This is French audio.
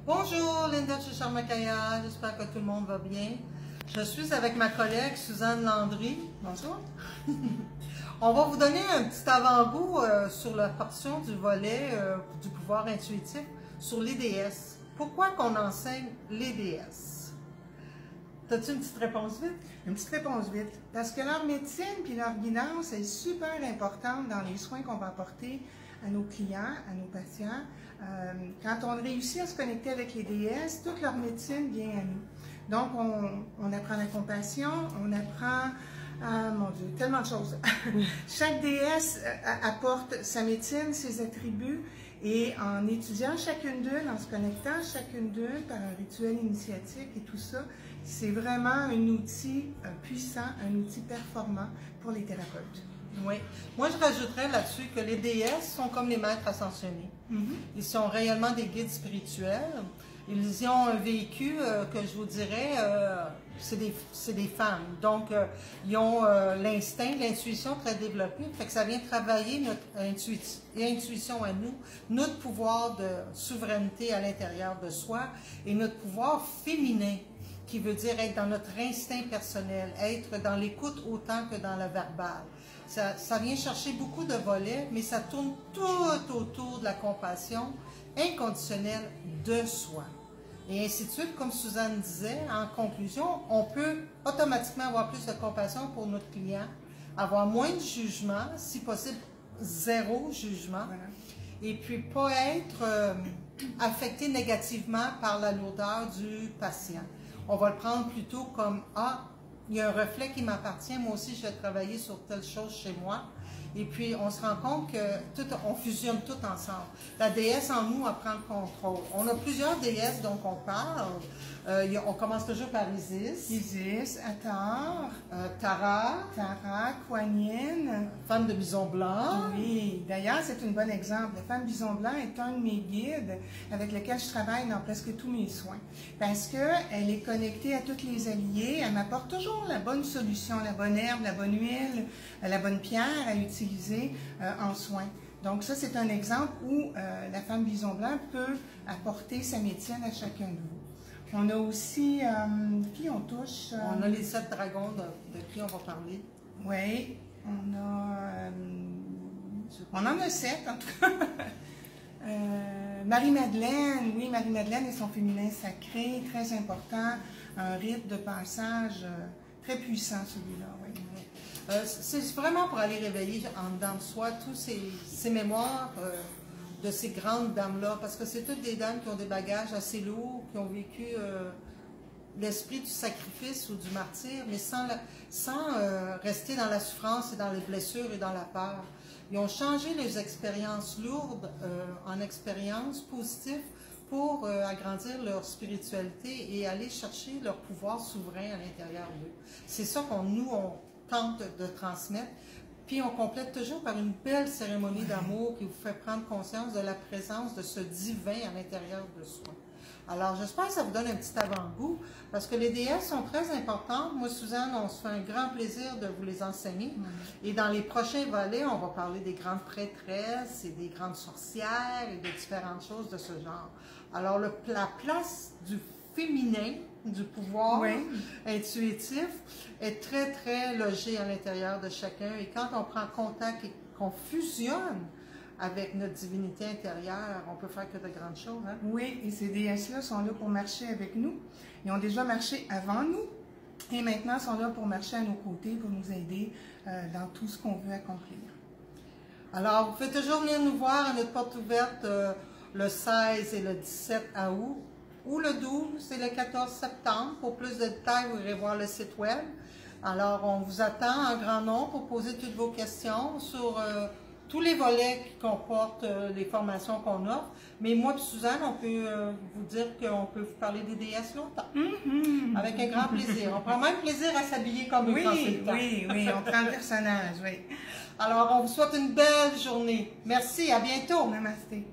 Bonjour, Linda de chez Charmakaya, j'espère que tout le monde va bien. Je suis avec ma collègue Suzanne Landry. Bonjour. On va vous donner un petit avant-goût sur la portion du volet du pouvoir intuitif sur l'EDS. Pourquoi qu'on enseigne l'EDS? T'as-tu une petite réponse vite? Une petite réponse vite. Parce que leur médecine puis leur guidance est super importante dans les soins qu'on va apporter à nos clients, à nos patients. Quand on réussit à se connecter avec les déesses, toute leur médecine vient à nous. Donc, on apprend la compassion, on apprend, mon Dieu, tellement de choses. Chaque déesse apporte sa médecine, ses attributs, et en étudiant chacune d'eux, en se connectant à chacune d'eux par un rituel initiatique et tout ça, c'est vraiment un outil puissant, un outil performant pour les thérapeutes. Oui. Moi, je rajouterais là-dessus que les déesses sont comme les maîtres ascensionnés. Ils sont réellement des guides spirituels. Ils ont un vécu que je vous dirais, c'est des femmes. Donc, ils ont l'instinct, l'intuition très développée. Fait que ça vient travailler notre intuition à nous, notre pouvoir de souveraineté à l'intérieur de soi et notre pouvoir féminin, qui veut dire être dans notre instinct personnel, être dans l'écoute autant que dans le verbal. Ça vient chercher beaucoup de volets, mais ça tourne tout autour de la compassion inconditionnelle de soi. Et ainsi de suite, comme Suzanne disait, en conclusion, on peut automatiquement avoir plus de compassion pour notre client, avoir moins de jugement, si possible, zéro jugement, voilà. Et puis pas être affecté négativement par la lourdeur du patient. On va le prendre plutôt comme « Ah, il y a un reflet qui m'appartient, moi aussi je vais travailler sur telle chose chez moi ». Et puis on se rend compte que on fusionne tout ensemble. La déesse en nous prend le contrôle. On a plusieurs déesses dont on parle. On commence toujours par Isis. Isis, Hathor, Tara, Kuan Yin. Femme de bison blanc. Oui, d'ailleurs c'est un bon exemple. La femme bison blanc est un de mes guides avec lequel je travaille dans presque tous mes soins. Parce qu'elle est connectée à toutes les alliées. Elle m'apporte toujours la bonne solution, la bonne herbe, la bonne huile, la bonne pierre à utiliser en soins. Donc ça, c'est un exemple où la femme bison blanc peut apporter sa médecine à chacun de vous. On a aussi, qui on touche? On a les 7 dragons de qui on va parler. Oui, on en a 7 en tout cas. Marie-Madeleine, oui, Marie-Madeleine et son féminin sacré, très important, un rite de passage très puissant celui-là, oui. C'est vraiment pour aller réveiller en dedans de soi tous ces mémoires de ces grandes dames-là, parce que c'est toutes des dames qui ont des bagages assez lourds, qui ont vécu l'esprit du sacrifice ou du martyre, mais sans rester dans la souffrance et dans les blessures et dans la peur. Ils ont changé les expériences lourdes en expériences positives pour agrandir leur spiritualité et aller chercher leur pouvoir souverain à l'intérieur d'eux. C'est ça qu'on tente de transmettre, puis on complète toujours par une belle cérémonie d'amour qui vous fait prendre conscience de la présence de ce divin à l'intérieur de soi. Alors j'espère que ça vous donne un petit avant-goût, parce que les déesses sont très importantes. Moi, Suzanne, on se fait un grand plaisir de vous les enseigner. Et dans les prochains volets, on va parler des grandes prêtresses et des grandes sorcières et de différentes choses de ce genre. Alors la place du féminin, du pouvoir intuitif est très, très logé à l'intérieur de chacun. Et quand on prend contact et qu'on fusionne avec notre divinité intérieure, on peut faire que de grandes choses. Hein? Oui, et ces déesses-là sont là pour marcher avec nous. Ils ont déjà marché avant nous et maintenant sont là pour marcher à nos côtés, pour nous aider dans tout ce qu'on veut accomplir. Alors, vous pouvez toujours venir nous voir à notre porte ouverte le 16 et le 17 août, ou le 12 et le 14 septembre. Pour plus de détails, vous irez voir le site web. Alors, on vous attend en grand nombre pour poser toutes vos questions sur tous les volets qui comportent les formations qu'on offre. Mais moi et Suzanne, on peut vous dire qu'on peut vous parler des déesses longtemps. Avec un grand plaisir. On prend même plaisir à s'habiller comme eux quand c'est le temps. Oui, on prend le personnage, oui. Alors, on vous souhaite une belle journée. Merci, à bientôt. Namasté.